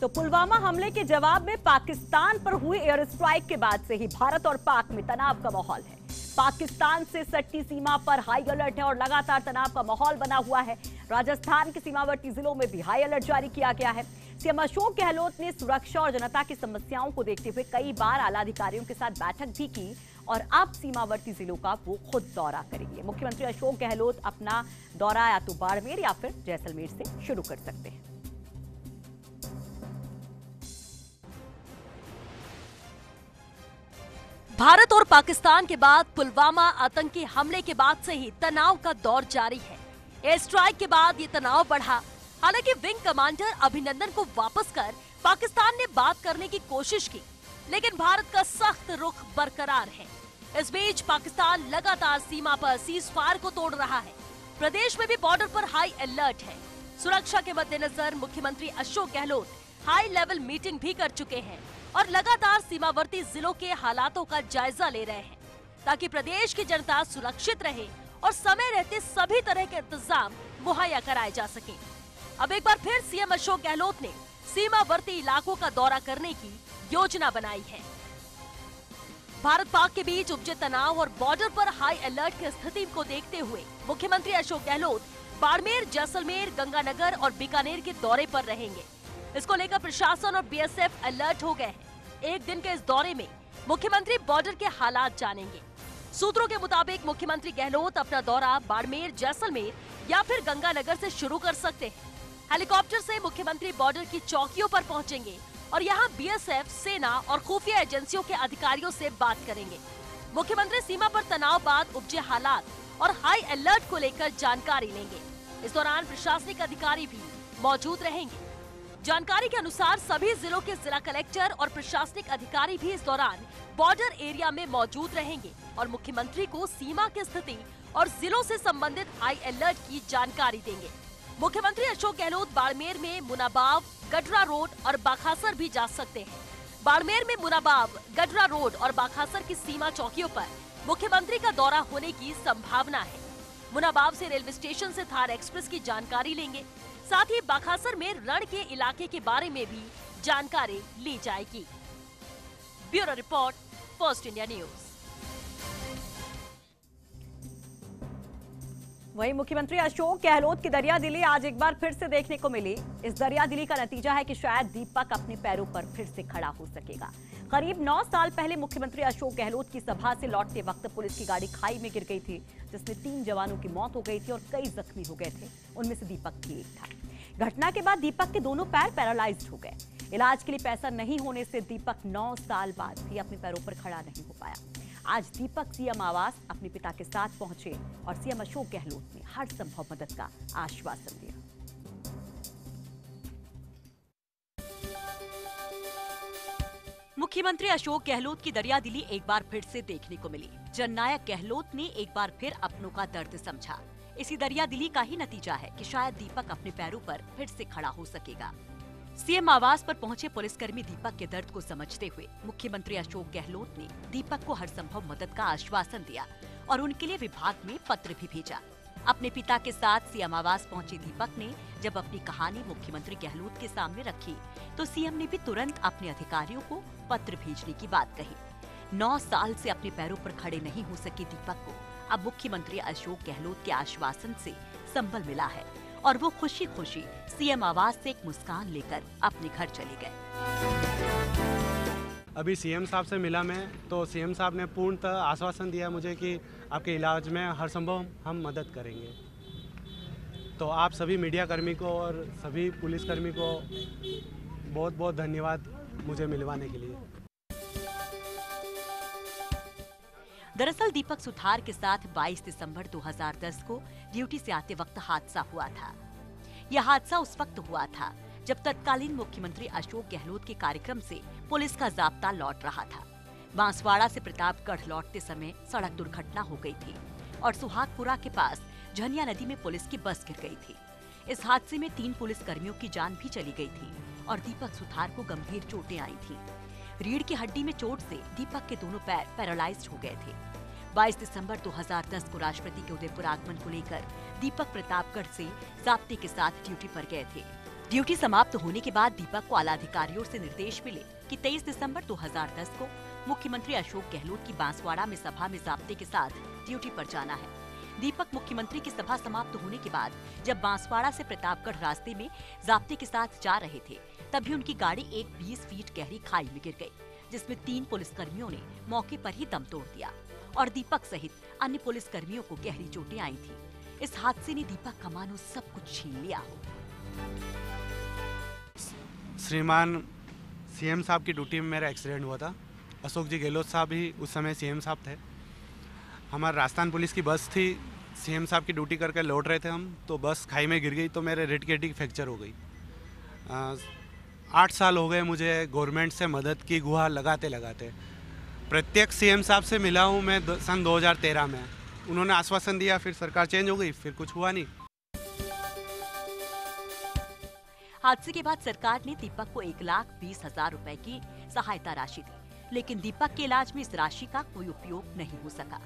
तो पुलवामा हमले के जवाब में पाकिस्तान पर हुई एयर स्ट्राइक के बाद से ही भारत और पाक में तनाव का माहौल है। पाकिस्तान से सटी सीमा पर हाई अलर्ट है और लगातार तनाव का माहौल बना हुआ है। राजस्थान के सीमावर्ती जिलों में भी हाई अलर्ट जारी किया गया है। सीएम अशोक गहलोत ने सुरक्षा और जनता की समस्याओं को देखते हुए कई बार आला अधिकारियों के साथ बैठक भी की और अब सीमावर्ती जिलों का वो खुद दौरा करेंगे। मुख्यमंत्री अशोक गहलोत अपना दौरा या तो बाड़मेर या फिर जैसलमेर से शुरू कर सकते हैं। भारत और पाकिस्तान के बाद पुलवामा आतंकी हमले के बाद से ही तनाव का दौर जारी है। एयर स्ट्राइक के बाद ये तनाव बढ़ा। हालांकि विंग कमांडर अभिनंदन को वापस कर पाकिस्तान ने बात करने की कोशिश की, लेकिन भारत का सख्त रुख बरकरार है। इस बीच पाकिस्तान लगातार सीमा पर सीज फायर को तोड़ रहा है। प्रदेश में भी बॉर्डर पर हाई अलर्ट है। सुरक्षा के मद्देनजर मुख्यमंत्री Ashok Gehlot high level meeting भी कर चुके हैं और लगातार सीमावर्ती जिलों के हालातों का जायजा ले रहे हैं, ताकि प्रदेश की जनता सुरक्षित रहे और समय रहते सभी तरह के इंतजाम मुहैया कराए जा सके। अब एक बार फिर सीएम अशोक गहलोत ने सीमावर्ती इलाकों का दौरा करने की योजना बनाई है। भारत पाक के बीच उपजे तनाव और बॉर्डर पर हाई अलर्ट की स्थिति को देखते हुए मुख्यमंत्री अशोक गहलोत बाड़मेर, जैसलमेर, गंगानगर और बीकानेर के दौरे पर रहेंगे। इसको लेकर प्रशासन और बीएसएफ अलर्ट हो गए हैं। एक दिन के इस दौरे में मुख्यमंत्री बॉर्डर के हालात जानेंगे। सूत्रों के मुताबिक मुख्यमंत्री गहलोत अपना दौरा बाड़मेर, जैसलमेर या फिर गंगानगर से शुरू कर सकते हैं। हेलीकॉप्टर से मुख्यमंत्री बॉर्डर की चौकियों पर पहुंचेंगे और यहां बीएसएफ, सेना और खुफिया एजेंसियों के अधिकारियों से बात करेंगे। मुख्यमंत्री सीमा पर तनाव बाद उपजे हालात और हाई अलर्ट को लेकर जानकारी लेंगे। इस दौरान प्रशासनिक अधिकारी भी मौजूद रहेंगे। जानकारी के अनुसार सभी जिलों के जिला कलेक्टर और प्रशासनिक अधिकारी भी इस दौरान बॉर्डर एरिया में मौजूद रहेंगे और मुख्यमंत्री को सीमा की स्थिति और जिलों से संबंधित हाई अलर्ट की जानकारी देंगे। मुख्यमंत्री अशोक गहलोत बाड़मेर में मुनाबाव, गडरा रोड और बाखासर भी जा सकते हैं। बाड़मेर में मुनाबाव, गडरा रोड और बाखासर की सीमा चौकियों पर मुख्यमंत्री का दौरा होने की संभावना है। मुनाबाव से रेलवे स्टेशन से थार एक्सप्रेस की जानकारी लेंगे। साथ ही बाखासर में रण के इलाके के बारे में भी जानकारी ली जाएगी। Bureau report, first India news. वहीं मुख्यमंत्री अशोक गहलोत की दरियादिली आज एक बार फिर से देखने को मिली। इस दरियादिली का नतीजा है कि शायद दीपक अपने पैरों पर फिर से खड़ा हो सकेगा। करीब 9 साल पहले मुख्यमंत्री अशोक गहलोत की सभा से लौटते वक्त पुलिस की गाड़ी खाई में गिर गई थी, जिसमें 3 जवानों की मौत हो गई थी और कई जख्मी हो गए थे। उनमें से दीपक भी एक था। घटना के बाद दीपक के दोनों पैर पैरालाइज्ड हो गए। इलाज के लिए पैसा नहीं होने से दीपक 9 साल बाद भी अपने पैरों पर खड़ा नहीं हो पाया। आज दीपक सीएम आवास अपने पिता के साथ पहुंचे और सीएम अशोक गहलोत ने हर संभव मदद का आश्वासन दिया। मुख्यमंत्री अशोक गहलोत की दरियादिली एक बार फिर से देखने को मिली। जननायक गहलोत ने एक बार फिर अपनों का दर्द समझा। इसी दरियादिली का ही नतीजा है कि शायद दीपक अपने पैरों पर फिर से खड़ा हो सकेगा। सीएम आवास पर पहुंचे पुलिसकर्मी दीपक के दर्द को समझते हुए मुख्यमंत्री अशोक गहलोत ने दीपक को हर संभव मदद का आश्वासन दिया और उनके लिए विभाग में पत्र भी भेजा। अपने पिता के साथ सीएम आवास पहुंचे दीपक ने जब अपनी कहानी मुख्यमंत्री गहलोत के सामने रखी, तो सीएम ने भी तुरंत अपने अधिकारियों को पत्र भेजने की बात कही। 9 साल से अपने पैरों पर खड़े नहीं हो सके दीपक को अब मुख्यमंत्री अशोक गहलोत के आश्वासन से संबल मिला है और वो खुशी खुशी सीएम आवास से एक मुस्कान लेकर अपने घर चले गए। अभी सीएम साहब से मिला मैं, तो सीएम साहब ने पूर्णतः आश्वासन दिया मुझे कि आपके इलाज में हर संभव हम मदद करेंगे। तो आप सभी मीडिया कर्मी को और सभी पुलिसकर्मी को बहुत बहुत धन्यवाद मुझे मिलवाने के लिए। दरअसल दीपक सुथार के साथ 22 दिसंबर 2010 को ड्यूटी से आते वक्त हादसा हुआ था। यह हादसा उस वक्त हुआ था जब तत्कालीन मुख्यमंत्री अशोक गहलोत के कार्यक्रम से पुलिस का जाब्ता लौट रहा था। बांसवाड़ा से प्रतापगढ़ लौटते समय सड़क दुर्घटना हो गई थी और सुहागपुरा के पास झनिया नदी में पुलिस की बस गिर गई थी। इस हादसे में 3 पुलिस कर्मियों की जान भी चली गई थी और दीपक सुथार को गंभीर चोटें आई थी। रीढ़ की हड्डी में चोट से दीपक के दोनों पैर पैरालाइज्ड हो गए थे। 22 दिसंबर 2010 को राष्ट्रपति के उदयपुर आगमन को लेकर दीपक प्रतापगढ़ से जाब्ते के साथ ड्यूटी पर गए थे। ड्यूटी समाप्त होने के बाद दीपक को आला अधिकारियों से निर्देश मिले कि 23 दिसंबर 2010 को मुख्यमंत्री अशोक गहलोत की बांसवाड़ा में सभा में जाब्ते के साथ ड्यूटी पर जाना है। दीपक मुख्यमंत्री की सभा समाप्त होने के बाद जब बांसवाड़ा से प्रतापगढ़ रास्ते में जाब्ते के साथ जा रहे थे, तभी उनकी गाड़ी एक 20 फीट गहरी खाई में गिर गई, जिसमें 3 पुलिसकर्मियों ने मौके पर ही दम तोड़ दिया और दीपक सहित अन्य पुलिसकर्मियों को गहरी चोटें आई थी। इस हादसे ने दीपक का मानो सब कुछ छीन लिया हो। श्रीमान सीएम साहब की ड्यूटी में मेरा एक्सीडेंट हुआ था। अशोक जी गहलोत साहब ही उस समय सीएम साहब थे। हमारा राजस्थान पुलिस की बस थी, सीएम साहब की ड्यूटी करके लौट रहे थे हम, तो बस खाई में गिर गई तो मेरे रीढ़ की हड्डी फ्रैक्चर हो गई। 8 साल हो गए मुझे गवर्नमेंट से मदद की गुहार लगाते लगाते। प्रत्येक सीएम साहब से मिला हूँ मैं सन 2013 में। उन्होंने आश्वासन दिया, फिर सरकार चेंज हो गई, फिर कुछ हुआ नहीं। हादसे के बाद सरकार ने दीपक को 1,20,000 रुपए की सहायता राशि दी, लेकिन दीपक के इलाज में इस राशि का कोई उपयोग नहीं हो सका।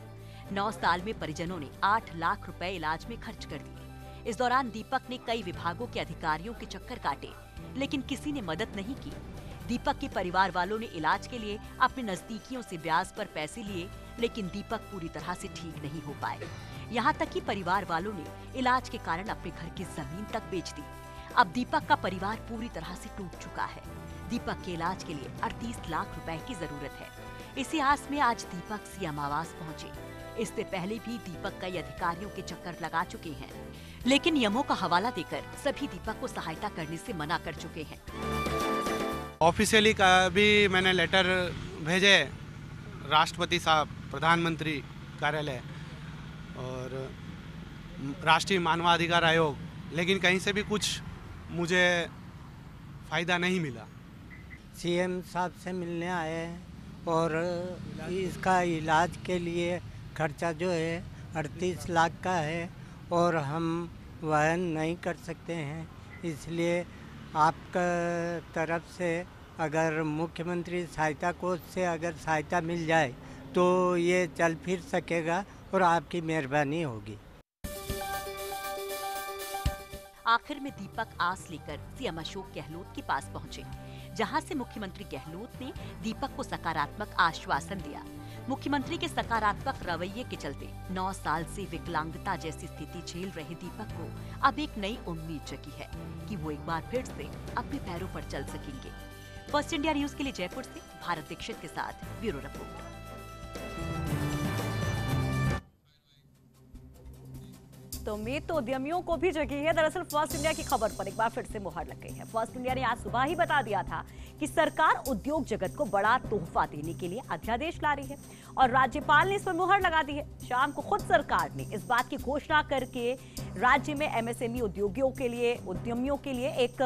9 साल में परिजनों ने 8 लाख रुपए इलाज में खर्च कर दिए। इस दौरान दीपक ने कई विभागों के अधिकारियों के चक्कर काटे, लेकिन किसी ने मदद नहीं की। दीपक के परिवार वालों ने इलाज के लिए अपने नजदीकियों से ब्याज पर पैसे लिए, लेकिन दीपक पूरी तरह से ठीक नहीं हो पाए। यहाँ तक कि परिवार वालों ने इलाज के कारण अपने घर की जमीन तक बेच दी। अब दीपक का परिवार पूरी तरह से टूट चुका है। दीपक के इलाज के लिए 38 लाख रुपए की जरूरत है। इसी आस में आज दीपक सीएम आवास पहुँचे। इससे पहले भी दीपक कई अधिकारियों के चक्कर लगा चुके हैं, लेकिन नियमों का हवाला देकर सभी दीपक को सहायता करने से मना कर चुके हैं। ऑफिशियली का भी मैंने लेटर भेजे राष्ट्रपति साहब, प्रधानमंत्री कार्यालय और राष्ट्रीय मानवाधिकार आयोग, लेकिन कहीं से भी कुछ मुझे फ़ायदा नहीं मिला। सीएम साहब से मिलने आए हैं और इसका इलाज के लिए खर्चा जो है 38 लाख का है और हम वहन नहीं कर सकते हैं। इसलिए आपका तरफ से अगर मुख्यमंत्री सहायता कोष से अगर सहायता मिल जाए तो ये चल फिर सकेगा और आपकी मेहरबानी होगी। आखिर में दीपक आस लेकर सीएम अशोक गहलोत के पास पहुंचे, जहां से मुख्यमंत्री गहलोत ने दीपक को सकारात्मक आश्वासन दिया। मुख्यमंत्री के सकारात्मक रवैये के चलते 9 साल से विकलांगता जैसी स्थिति झेल रहे दीपक को अब एक नई उम्मीद जगी है कि वो एक बार फिर से अपने पैरों पर चल सकेंगे। फर्स्ट इंडिया न्यूज के लिए जयपुर से भारत दीक्षित के साथ ब्यूरो रिपोर्ट। तो उम्मीद तो उद्यमियों को भी जगी है। दरअसल फर्स्ट इंडिया की खबर पर एक बार फिर से मुहर लग गई है। फर्स्ट इंडिया ने आज सुबह ही बता दिया था कि सरकार उद्योग जगत को बड़ा तोहफा देने के लिए अध्यादेश ला रही है और राज्यपाल ने इस पर मुहर लगा दी है। शाम को खुद सरकार ने इस बात की घोषणा करके राज्य में एमएसएमई उद्योगियों के लिए, उद्यमियों के लिए एक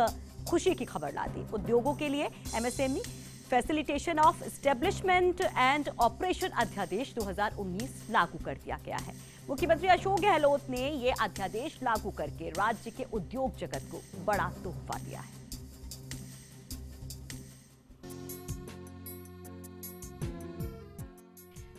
खुशी की खबर ला दी। उद्योगों के लिए MSME facilitation of establishment and operation अध्यादेश 2019 लागू कर दिया गया है। मुख्यमंत्री अशोक गहलोत ने ये अध्यादेश लागू करके राज्य के उद्योग जगत को बड़ा तोहफा दिया है।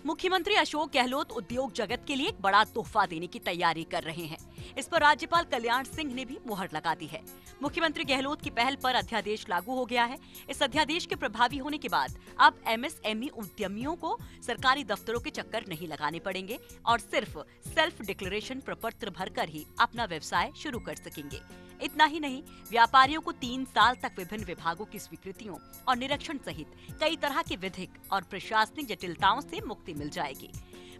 मुख्यमंत्री अशोक गहलोत उद्योग जगत के लिए एक बड़ा तोहफा देने की तैयारी कर रहे हैं। इस पर राज्यपाल कल्याण सिंह ने भी मुहर लगा दी है। मुख्यमंत्री गहलोत की पहल पर अध्यादेश लागू हो गया है। इस अध्यादेश के प्रभावी होने के बाद अब एमएसएमई उद्यमियों को सरकारी दफ्तरों के चक्कर नहीं लगाने पड़ेंगे और सिर्फ सेल्फ डिक्लेरेशन प्रपत्र भरकर ही अपना व्यवसाय शुरू कर सकेंगे। इतना ही नहीं, व्यापारियों को 3 साल तक विभिन्न विभागों की स्वीकृतियों और निरीक्षण सहित कई तरह की विधिक और प्रशासनिक जटिलताओं से मुक्ति मिल जाएगी।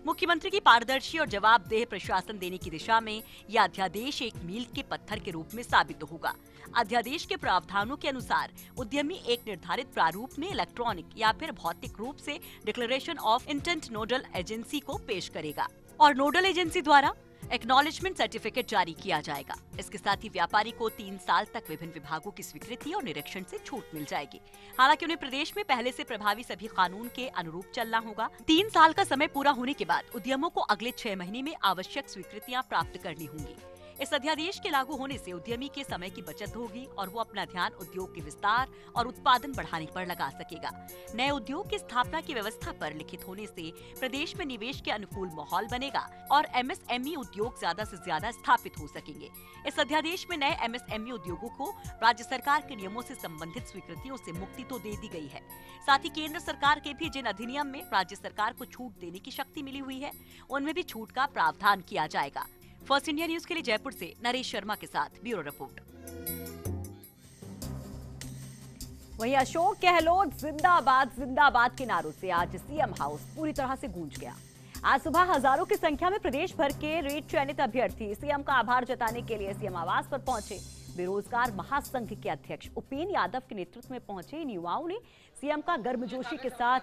मुख्यमंत्री की पारदर्शी और जवाबदेह प्रशासन देने की दिशा में यह अध्यादेश एक मील के पत्थर के रूप में साबित होगा। अध्यादेश के प्रावधानों के अनुसार उद्यमी एक निर्धारित प्रारूप में इलेक्ट्रॉनिक या फिर भौतिक रूप से declaration of intent nodal agency को पेश करेगा और नोडल एजेंसी द्वारा एक्नॉलेजमेंट सर्टिफिकेट जारी किया जाएगा। इसके साथ ही व्यापारी को 3 साल तक विभिन्न विभागों की स्वीकृति और निरीक्षण से छूट मिल जाएगी। हालांकि उन्हें प्रदेश में पहले से प्रभावी सभी कानून के अनुरूप चलना होगा। 3 साल का समय पूरा होने के बाद उद्यमों को अगले 6 महीने में आवश्यक स्वीकृतियां प्राप्त करनी होंगी। इस अध्यादेश के लागू होने से उद्यमी के समय की बचत होगी और वो अपना ध्यान उद्योग के विस्तार और उत्पादन बढ़ाने पर लगा सकेगा। नए उद्योग की स्थापना की व्यवस्था पर लिखित होने से प्रदेश में निवेश के अनुकूल माहौल बनेगा और MSME उद्योग ज्यादा से ज्यादा स्थापित हो सकेंगे। इस अध्यादेश में नए MSME उद्योगों को राज्य सरकार के नियमों से संबंधित स्वीकृतियों से मुक्ति तो दे दी गई है, साथ ही केंद्र सरकार के भी जिन अधिनियम में राज्य सरकार को छूट देने की शक्ति मिली हुई है, उनमें भी छूट का प्रावधान किया जाएगा। फर्स्ट इंडिया न्यूज के लिए जयपुर से नरेश शर्मा के साथ ब्यूरो रिपोर्ट। वहीं अशोक गहलोत जिंदाबाद जिंदाबाद के नारों से आज सीएम हाउस पूरी तरह से गूंज गया। आज सुबह हजारों की संख्या में प्रदेश भर के रेट चयनित अभ्यर्थी सीएम का आभार जताने के लिए सीएम आवास पर पहुंचे। बेरोजगार महासंघ के अध्यक्ष उपेंद्र यादव के नेतृत्व में पहुंचे इन युवाओं ने सीएम का गर्मजोशी के साथ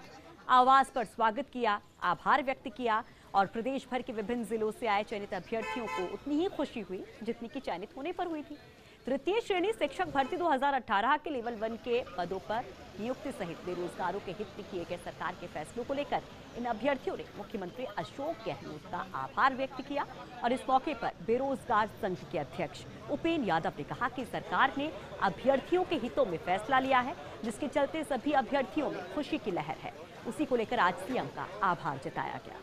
आवास पर स्वागत किया, आभार व्यक्त किया और प्रदेश भर के विभिन्न जिलों से आए चयनित अभ्यर्थियों को उतनी ही खुशी हुई जितनी की चयनित होने पर हुई थी। तृतीय श्रेणी शिक्षक भर्ती 2018 के लेवल 1 के पदों पर नियुक्ति सहित बेरोजगारों के हित में किए गए सरकार के फैसलों को लेकर इन अभ्यर्थियों ने मुख्यमंत्री अशोक गहलोत का आभार व्यक्त किया और इस मौके पर बेरोजगार संघ के अध्यक्ष उपेंद्र यादव ने कहा कि सरकार ने अभ्यर्थियों के हितों में फैसला लिया है, जिसके चलते सभी अभ्यर्थियों में खुशी की लहर है। उसी को लेकर आज सीएम का आभार जताया गया।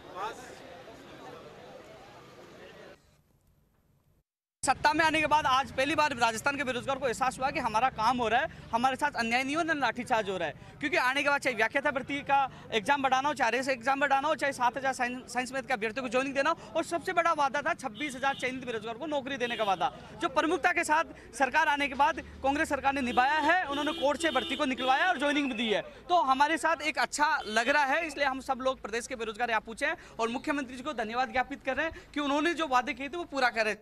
सत्ता में आने के बाद आज पहली बार राजस्थान के बेरोजगार को एहसास हुआ कि हमारा काम हो रहा है, हमारे साथ अन्याय नहीं हो रहा, लाठीचार्ज हो रहा है। क्योंकि आने के बाद चाहे व्याख्याता भर्ती का एग्जाम बढ़ाना हो, चाहे रेस एग्जाम बढ़ाना हो, चाहे 7,000 साइंस मैथ के अभ्यर्थियों को ज्वाइनिंग देना हो, और सबसे बड़ा वादा था 26,000 चयनित बेरोजगार को नौकरी देने का वादा, जो प्रमुखता के साथ सरकार आने के बाद कांग्रेस सरकार ने निभाया है। उन्होंने कोर्ट से भर्ती को निकलवाया और ज्वाइनिंग भी दी है, तो हमारे साथ एक अच्छा लग रहा है। इसलिए हम सब लोग प्रदेश के बेरोजगार यहाँ पूछे और मुख्यमंत्री जी को धन्यवाद ज्ञापित कर रहे हैं कि उन्होंने जो वादे किए थे वो पूरा करें।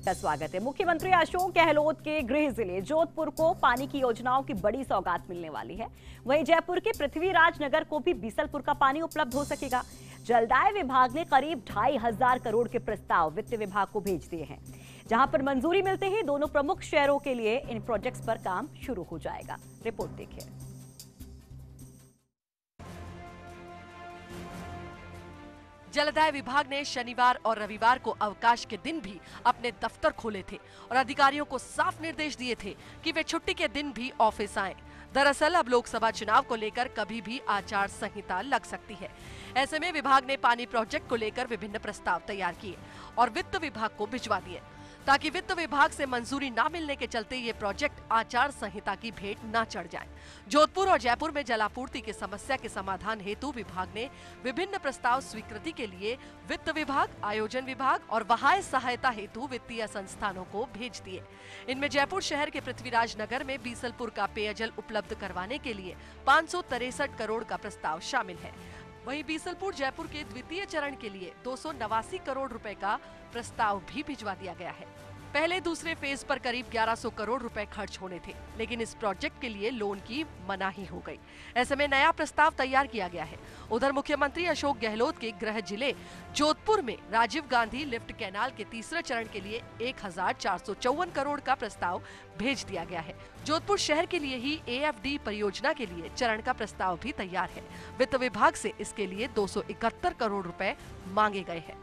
का स्वागत है। मुख्यमंत्री अशोक गहलोत के गृह जिले जोधपुर को पानी की योजनाओं की बड़ी सौगात मिलने वाली है। वहीं जयपुर के पृथ्वीराज नगर को भी बीसलपुर का पानी उपलब्ध हो सकेगा। जलदाय विभाग ने करीब 2,500 करोड़ के प्रस्ताव वित्त विभाग को भेज दिए हैं, जहां पर मंजूरी मिलते ही दोनों प्रमुख शहरों के लिए इन प्रोजेक्ट्स पर काम शुरू हो जाएगा। रिपोर्ट देखिए। जलदाय विभाग ने शनिवार और रविवार को अवकाश के दिन भी अपने दफ्तर खोले थे और अधिकारियों को साफ निर्देश दिए थे कि वे छुट्टी के दिन भी ऑफिस आएं। दरअसल अब लोकसभा चुनाव को लेकर कभी भी आचार संहिता लग सकती है। ऐसे में विभाग ने पानी प्रोजेक्ट को लेकर विभिन्न प्रस्ताव तैयार किए और वित्त विभाग को भिजवा दिए, ताकि वित्त विभाग से मंजूरी न मिलने के चलते ये प्रोजेक्ट आचार संहिता की भेंट न चढ़ जाए। जोधपुर और जयपुर में जलापूर्ति की समस्या के समाधान हेतु विभाग ने विभिन्न प्रस्ताव स्वीकृति के लिए वित्त विभाग, आयोजन विभाग और वहाय सहायता हेतु वित्तीय संस्थानों को भेज दिए। इनमें जयपुर शहर के पृथ्वीराज नगर में बीसलपुर का पेयजल उपलब्ध करवाने के लिए 563 करोड़ का प्रस्ताव शामिल है। वहीं बीसलपुर जयपुर के द्वितीय चरण के लिए 289 करोड़ रुपए का प्रस्ताव भी भिजवा दिया गया है। पहले दूसरे फेज पर करीब 1100 करोड़ रुपए खर्च होने थे, लेकिन इस प्रोजेक्ट के लिए लोन की मनाही हो गई। ऐसे में नया प्रस्ताव तैयार किया गया है। उधर मुख्यमंत्री अशोक गहलोत के गृह जिले जोधपुर में राजीव गांधी लिफ्ट कैनाल के तीसरे चरण के लिए 1,454 करोड़ का प्रस्ताव भेज दिया गया है। जोधपुर शहर के लिए ही AFD परियोजना के लिए चरण का प्रस्ताव भी तैयार है। वित्त विभाग से इसके लिए 271 करोड़ रुपए मांगे गए हैं।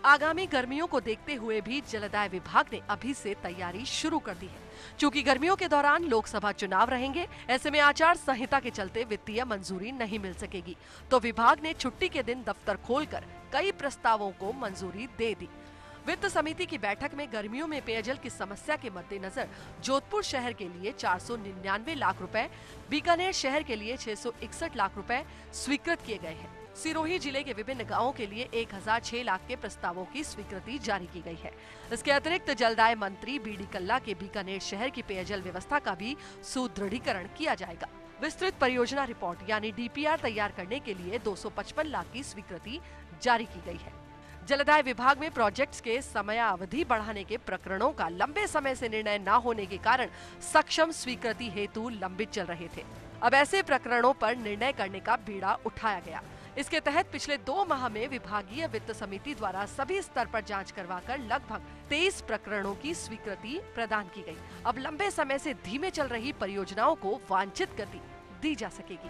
आगामी गर्मियों को देखते हुए भी जलदाय विभाग ने अभी से तैयारी शुरू कर दी है। चूंकि गर्मियों के दौरान लोकसभा चुनाव रहेंगे, ऐसे में आचार संहिता के चलते वित्तीय मंजूरी नहीं मिल सकेगी, तो विभाग ने छुट्टी के दिन दफ्तर खोलकर कई प्रस्तावों को मंजूरी दे दी। वित्त समिति की बैठक में गर्मियों में पेयजल की समस्या के मद्देनजर जोधपुर शहर के लिए 499 लाख रुपए, बीकानेर शहर के लिए 661 लाख रुपए स्वीकृत किए गए हैं। सिरोही जिले के विभिन्न गांवों के लिए 1,006 लाख के प्रस्तावों की स्वीकृति जारी की गई है। इसके अतिरिक्त जलदाय मंत्री BD कल्ला के बीकानेर शहर की पेयजल व्यवस्था का भी सुदृढ़ीकरण किया जाएगा। विस्तृत परियोजना रिपोर्ट यानी DPR तैयार करने के लिए 255 लाख की स्वीकृति जारी की गई है। जलदाय विभाग में प्रोजेक्ट्स के समयावधि बढ़ाने के प्रकरणों का लंबे समय से निर्णय न होने के कारण सक्षम स्वीकृति हेतु लंबित चल रहे थे। अब ऐसे प्रकरणों पर निर्णय करने का बीड़ा उठाया गया। इसके तहत पिछले 2 माह में विभागीय वित्त समिति द्वारा सभी स्तर पर जांच करवाकर लगभग 23 प्रकरणों की स्वीकृति प्रदान की गई। अब लंबे समय से धीमे चल रही परियोजनाओं को वांछित गति दी जा सकेगी।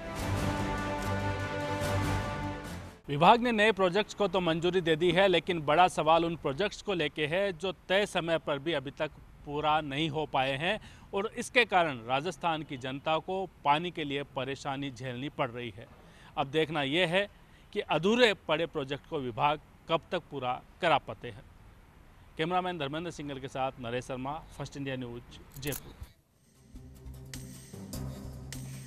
विभाग ने नए प्रोजेक्ट्स को तो मंजूरी दे दी है, लेकिन बड़ा सवाल उन प्रोजेक्ट्स को लेके है जो तय समय पर भी अभी तक पूरा नहीं हो पाए हैं और इसके कारण राजस्थान की जनता को पानी के लिए परेशानी झेलनी पड़ रही है। अब देखना यह है कि अधूरे पड़े प्रोजेक्ट को विभाग कब तक पूरा करा पाते हैं। कैमरामैन धर्मेंद्र सिंगल के साथ Naresh Sharma, first India news, Jaipur.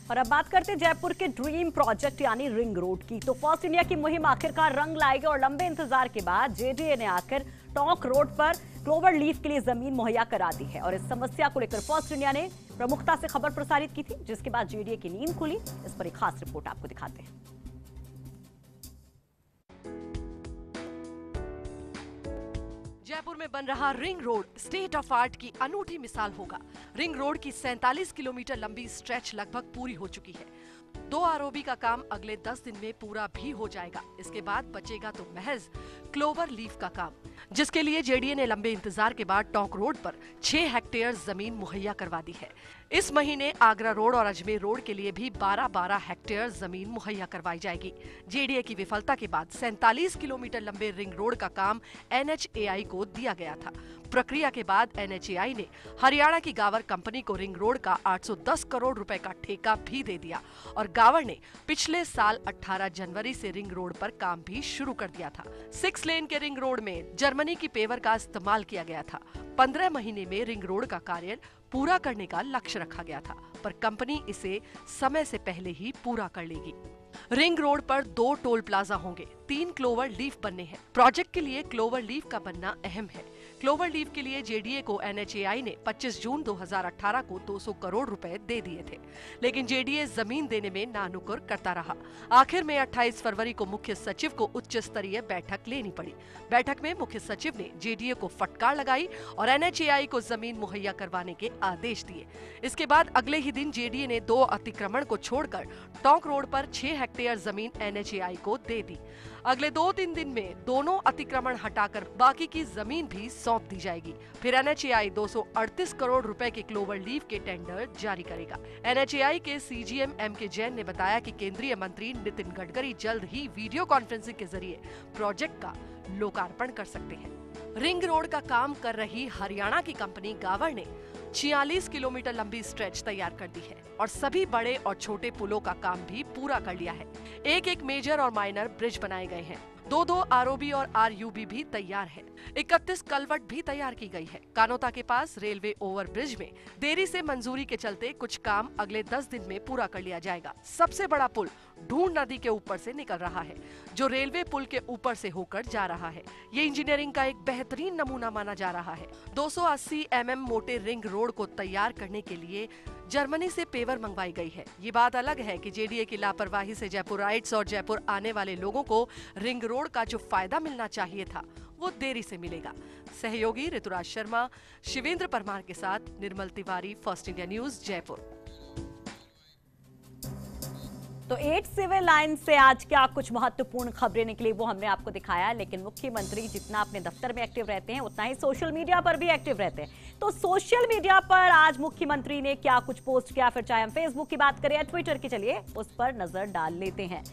और अब बात करते हैं जयपुर के ड्रीम प्रोजेक्ट यानी रिंग रोड की। तो फर्स्ट इंडिया की मुहिम आखिरकार रंग लाएगी और लंबे इंतजार के बाद जेडीए ने आकर टोंक रोड पर क्लोवर लीफ के लिए जमीन मुहैया करा दी है। और इस समस्या को लेकर फर्स्ट इंडिया ने प्रमुखता से खबर प्रसारित की थी, जिसके बाद जेडीए की नींद खुली। इस पर एक खास रिपोर्ट आपको दिखाते हैं। जयपुर में बन रहा ring road state of art की अनूठी मिसाल होगा। रिंग रोड की 47 किलोमीटर लंबी स्ट्रेच लगभग पूरी हो चुकी है। 2 आरओबी का काम अगले 10 दिन में पूरा भी हो जाएगा। इसके बाद बचेगा तो महज क्लोवर लीफ का काम, जिसके लिए जेडीए ने लंबे इंतजार के बाद टोंक रोड पर 6 हेक्टेयर जमीन मुहैया करवा दी है। इस महीने आगरा रोड और अजमेर रोड के लिए भी 12-12 हेक्टेयर जमीन मुहैया करवाई जाएगी। जेडीए की विफलता के बाद 47 किलोमीटर लंबे रिंग रोड का काम एनएचएआई को दिया गया था। प्रक्रिया के बाद एनएचएआई ने हरियाणा की गावर कंपनी को रिंग रोड का 810 करोड़ रुपए का ठेका भी दे दिया और गावर ने पिछले साल 18 जनवरी से रिंग रोड पर काम भी शुरू कर दिया था। 6 लेन के रिंग रोड में जर्मनी की पेवर का इस्तेमाल किया गया था। 15 महीने में रिंग रोड का कार्य पूरा करने का लक्ष्य रखा गया था, पर कंपनी इसे समय से पहले ही पूरा कर लेगी। रिंग रोड पर 2 टोल प्लाजा होंगे, 3 क्लोवर लीफ बनने हैं। प्रोजेक्ट के लिए क्लोवर लीफ का बनना अहम है। क्लोवर लीफ के लिए जेडीए को एनएचएआई ने 25 जून 2018 को 200 करोड़ रुपए दे दिए थे, लेकिन जेडीए जमीन देने में नानुकुर करता रहा। आखिर में 28 फरवरी को मुख्य सचिव को उच्च स्तरीय बैठक लेनी पड़ी। बैठक में मुख्य सचिव ने जेडीए को फटकार लगाई और एनएचएआई को जमीन मुहैया करवाने के आदेश दिए। इसके बाद अगले ही दिन जेडीए ने 2 अतिक्रमण को छोड़कर टोंक रोड पर 6 हेक्टेयर जमीन एनएचएआई को दे दी। अगले 2-3 दिन में दोनों अतिक्रमण हटाकर बाकी की जमीन भी सौंप दी जाएगी। फिर एनएचएआई 238 करोड़ रुपए के क्लोवर लीफ के टेंडर जारी करेगा। एनएचएआई के सीजीएम एम.के. जैन ने बताया कि केंद्रीय मंत्री नितिन गडकरी जल्द ही वीडियो कॉन्फ्रेंसिंग के जरिए प्रोजेक्ट का लोकार्पण कर सकते हैं। रिंग रोड का काम कर रही हरियाणा की कंपनी गावर ने 46 किलोमीटर लंबी स्ट्रेच तैयार कर दी है और सभी बड़े और छोटे पुलों का काम भी पूरा कर लिया है। एक मेजर और माइनर ब्रिज बनाए गए हैं। 2 आरओबी और आरयूबी भी तैयार है। 31 कलवट भी तैयार की गई है। कानोता के पास रेलवे ओवर ब्रिज में देरी से मंजूरी के चलते कुछ काम अगले 10 दिन में पूरा कर लिया जाएगा। सबसे बड़ा पुल ढूंढ नदी के ऊपर से निकल रहा है, जो रेलवे पुल के ऊपर से होकर जा रहा है। ये इंजीनियरिंग का एक बेहतरीन नमूना माना जा रहा है। 280 mm मोटे रिंग रोड को तैयार करने के लिए जर्मनी से पेवर मंगवाई गई है। ये बात अलग है कि जेडीए की लापरवाही से जयपुराइट्स और जयपुर आने वाले लोगों को रिंग रोड का जो फायदा मिलना चाहिए था वो देरी से मिलेगा। सहयोगी ऋतुराज शर्मा, शिवेंद्र परमार के साथ Nirmal Tiwari, first India news, Jaipur. तो 8 सिविल लाइन से आज क्या कुछ महत्वपूर्ण खबरें निकली वो हमने आपको दिखाया, लेकिन मुख्यमंत्री जितना अपने दफ्तर में एक्टिव रहते हैं उतना ही सोशल मीडिया पर भी एक्टिव रहते हैं। तो सोशल मीडिया पर आज मुख्यमंत्री ने क्या कुछ पोस्ट किया, फिर चाहे हम फेसबुक की बात करें या ट्विटर की, चलिए उस पर नजर डाल लेते हैं।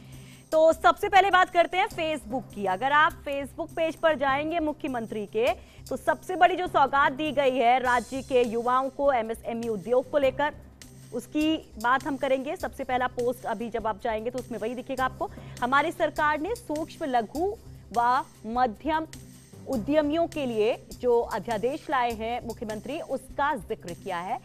तो सबसे पहले बात करते हैं फेसबुक की। अगर आप फेसबुक पेज पर जाएंगे मुख्यमंत्री के, तो सबसे बड़ी जो सौगात दी गई है राज्य के युवाओं को एमएसएमई उद्योग को लेकर, उसकी बात हम करेंगे। सबसे पहला पोस्ट अभी जब आप जाएंगे तो उसमें वही दिखेगा आपको। हमारी सरकार ने सूक्ष्म, लघु व मध्यम उद्यमियों के लिए जो अध्यादेश लाए हैं मुख्यमंत्री, उसका जिक्र किया है।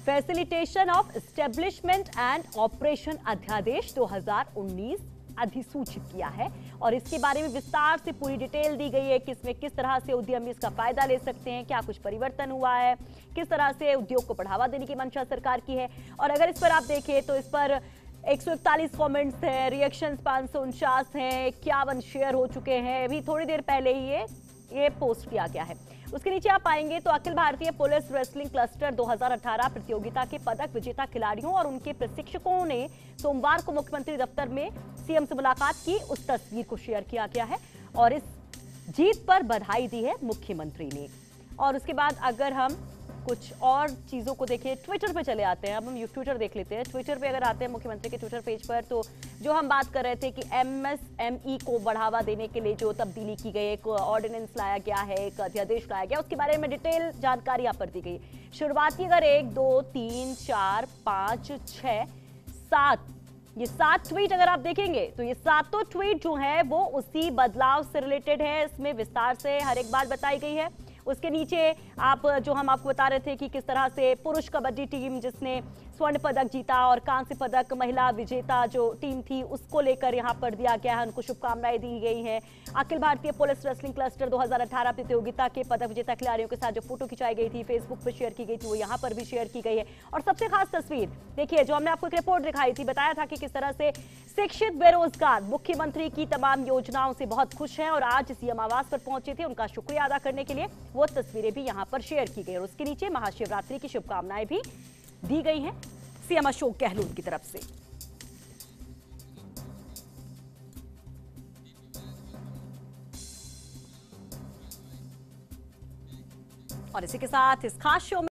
Facilitation of establishment and operation अध्यादेश 2019 अधिसूचित किया है और इसके बारे में विस्तार से पूरी डिटेल दी गई है कि इसमें किस तरह से उद्यमी इसका फायदा ले सकते हैं, क्या कुछ परिवर्तन हुआ है, किस तरह से उद्योग को बढ़ावा देने की मंशा सरकार की है। और अगर इस पर आप देखें तो इस पर 141 कमेंट्स हैं, रिएक्शंस 549 हैं, 51 शेयर हो चुके हैं। अभी थोड़ी देर पहले ही ये पोस्ट किया गया है। उसके नीचे आप आएंगे तो Akhil Bharatiya police wrestling cluster 2018 प्रतियोगिता के पदक विजेता खिलाड़ियों और उनके प्रशिक्षकों ने सोमवार को मुख्यमंत्री दफ्तर में सीएम से मुलाकात की। उस तस्वीर को शेयर किया गया है और इस जीत पर बधाई दी है मुख्यमंत्री ने। और उसके बाद अगर हम कुछ और चीजों को देखें, ट्विटर पे चले आते हैं। अब हम ट्विटर देख लेते हैं। ट्विटर पे अगर आते हैं मुख्यमंत्री के ट्विटर पेज पर, तो जो हम बात कर रहे थे कि MSME को बढ़ावा देने के लिए जो तब्दीली की गई, एक ऑर्डिनेंस लाया गया है, एक अध्यादेश लाया गया, उसके बारे में डिटेल जानकारी यहाँ पर दी गई। शुरुआती अगर 1, 2, 3, 4, 5, 6, 7 ये 7 ट्वीट अगर आप देखेंगे तो ये सातों ट्वीट जो है वो उसी बदलाव से रिलेटेड है। इसमें विस्तार से हर एक बात बताई गई है। उसके नीचे आप जो हम आपको बता रहे थे कि किस तरह से पुरुष कबड्डी टीम जिसने स्वर्ण पदक जीता और कांस्य पदक महिला विजेता जो टीम थी उसको लेकर यहाँ पर दिया गया है, उनको शुभकामनाएं दी गई हैं। Akhil Bharatiya police wrestling cluster 2018 प्रतियोगिता के पदक विजेता खिलाड़ियों के साथ जो फोटो खिंचाई गई थी, फेसबुक पर शेयर की गई थी, वो यहाँ पर भी शेयर की गई है। और सबसे खास तस्वीर देखिए, जो हमने आपको एक रिपोर्ट दिखाई थी, बताया था कि किस तरह से शिक्षित बेरोजगार मुख्यमंत्री की तमाम योजनाओं से बहुत खुश हैं और आज सीएम आवास पर पहुंचे थे। उनका शुक्रिया अदा करने के लिए वो तस्वीरें भी यहाँ पर शेयर की गई और उसके नीचे महाशिवरात्रि की शुभकामनाएं भी दी गई हैं सीएम अशोक गहलोत की तरफ से। और इसी के साथ इस खास शो में